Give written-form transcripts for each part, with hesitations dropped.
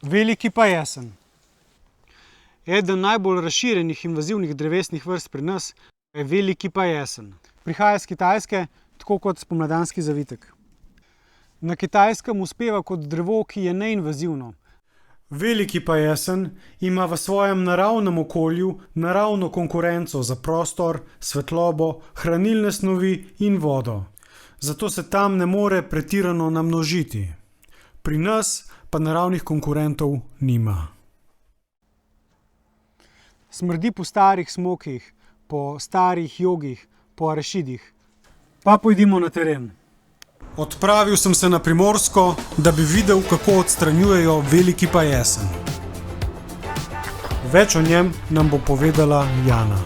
Veliki pa jesen. Eden najbolj razširjenih invazivnih drevesnih vrst pri nas je veliki pa jesen. Prihaja iz Kitajske, tako kot spomladanski zavitek. Na Kitajskem uspeva kot drevo, ki je neinvazivno. Veliki pa jesen ima v svojem naravnem okolju naravno konkurenco za prostor, svetlobo, hranilne snovi in vodo. Zato se tam ne more pretirano namnožiti. Pri nas pa naravnih konkurentov nima. Smrdi po starih smokih, po starih jogih, po arašidih. Pa pojdimo na teren. Odpravil sem se na Primorsko, da bi videl, kako odstranjujejo veliki pa jesen. Več o njem nam bo povedala Jana.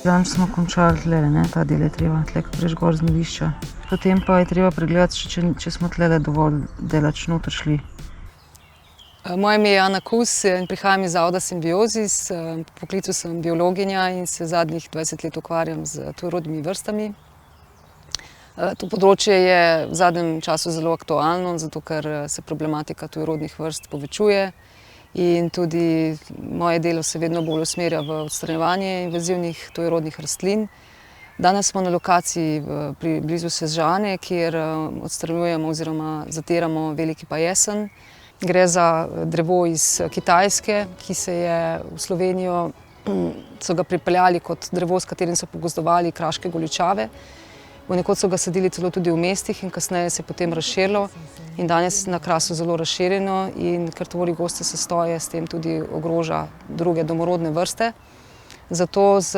Danes smo končali tlele, ta del je treba, tle, ko greš gor z Mladišča. Potem pa je treba pregledati, če smo tlele dovolj delač noter šli. Moje ime je Jana Kus in prihajam iz Zavoda Symbiozis. Po poklicu sem biologinja in se zadnjih 20 let ukvarjam z tujerodnimi vrstami. To področje je v zadnjem času zelo aktualno, zato ker se problematika tujerodnih vrst povečuje. In tudi moje delo se vedno bolj usmerja v odstranjevanje invazivnih tujerodnih rastlin. Danes smo na lokaciji blizu Sežane, kjer odstranjujemo oziroma zatiramo veliki pa jesen. Gre za drevo iz Kitajske, ki se je v Slovenijo, so ga pripeljali kot drevo, s katerim so pogozdovali kraške goličave. Ponekod so ga sadili celo tudi v mestih in kasneje se je potem razširilo. In danes je na Krasu zelo razširjeno in ker tvori goste sastoje, s tem tudi ogroža druge domorodne vrste. Zato s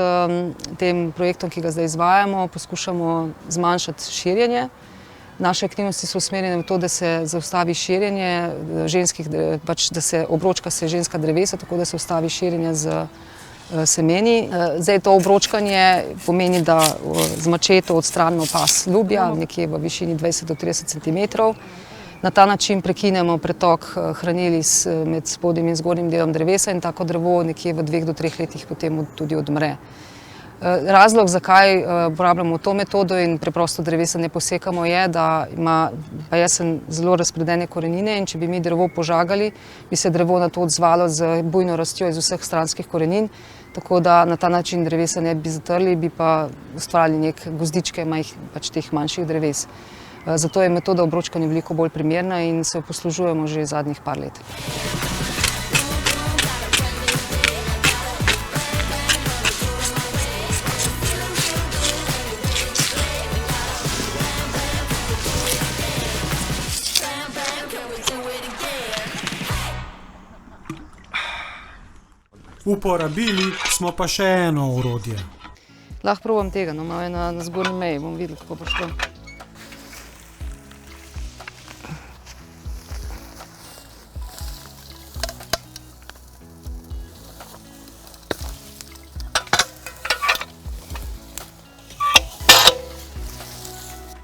tem projektom, ki ga zdaj izvajamo, poskušamo zmanjšati širjenje. Naše aktivnosti so usmerjene v to, da se zaustavi širjenje da se obročka ženska drevesa, tako da se ustavi širjenje z semeni. Zdaj to obročkanje pomeni, da z mačeto odstranimo pas lubja, nekje v višini 20 do 30 cm. Na ta način prekinemo pretok hranil med spodnjim in zgornjim delom drevesa in tako drevo nekje v 2 do 3 letih potem tudi odmre. Razlog, zakaj uporabljamo to metodo in preprosto drevesa ne posekamo, je, da ima pa jesen zelo razpredene korenine in če bi mi drevo požagali, bi se drevo na to odzvalo z bujno rastjo iz vseh stranskih korenin, tako da na ta način drevesa ne bi zatrli, bi pa ustvarjali neke gozdičke teh manjših dreves. Zato je metoda obročkanja veliko bolj primerna in se jo poslužujemo že zadnjih par let. Uporabili smo pa še eno orodje. Lahko probam tega, malo je na zgornji meji, bomo videli, kako bo šlo.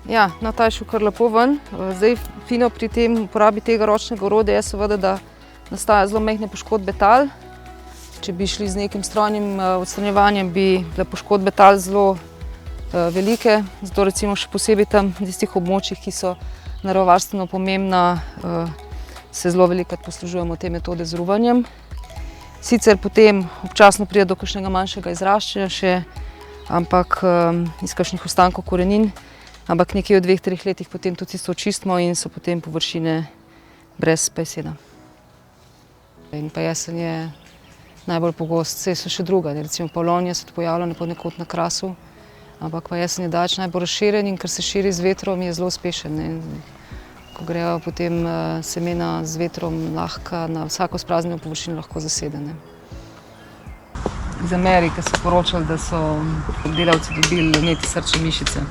Ja, ta je šel kar lepo ven. Zdaj fino pri tem uporabi tega ročnega orodja je seveda, da nastaja zelo majhne poškodbe tal. Če bi šli z nekim strojnim odstranjevanjem, bi bile poškodbe tal zelo velike. Zato recimo še posebej tam na tistih območjih, ki so naravovarstveno pomembna, se zelo velikokrat poslužujemo te metode z ruvanjem. Sicer potem občasno pride do kakšnega manjšega izraščanja še, ampak iz kakšnih ostankov korenin. Ampak nekje v 2-3 letih potem tudi tisto očistimo in so potem površine brez jesena. In pa jesen je najbolj pogost, saj so še druga, recimo pavlovnija se pojavlja ponekod na Krasu, ampak pa jesen je daleč najbolj razširjen in ker se širi z vetrom, je zelo uspešen. Ko grejo potem semena z vetrom lahko na vsako spraznjeno površino lahko zasedene. Iz Amerike so poročali, da so delavci dobili vnete srčne mišice.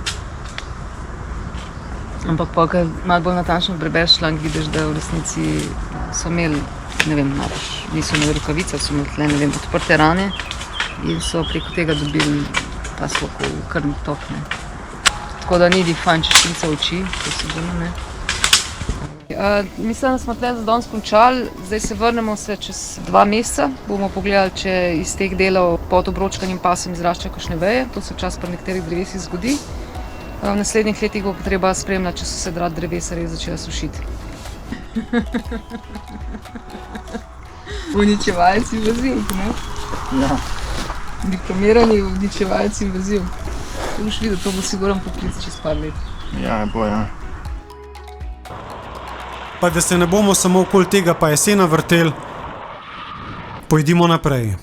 Ampak pa, ko malo bolj natančno prebereš članek, vidiš, da v resnici so imeli ne vem, niso imeli rokavice, so imeli tle, ne vem, odprte rane in so preko tega dobili ta sloko v krvni tok, ne. Tako da ni fajn, če špilca oči, to sigurno ne. Mislim, da smo tle za danes končali, zdaj se vrnemo čez 2 meseca, bomo pogledali, če iz teh delov pod obročkanim pasem izraščajo kakšne veje, to se včasih pri nekaterih drevesih zgodi. V naslednjih letih bo treba spremljati, če so se drevesa res začela sušiti. Uničevalci vezivk, ne? Ja. Diplomirani uničevalci vezivk. To boš videl, to bo sigurno poklic čez par let. Ja, bo, ja. Pa da se ne bomo samo okoli tega pa jesena vrtel, pojdimo naprej.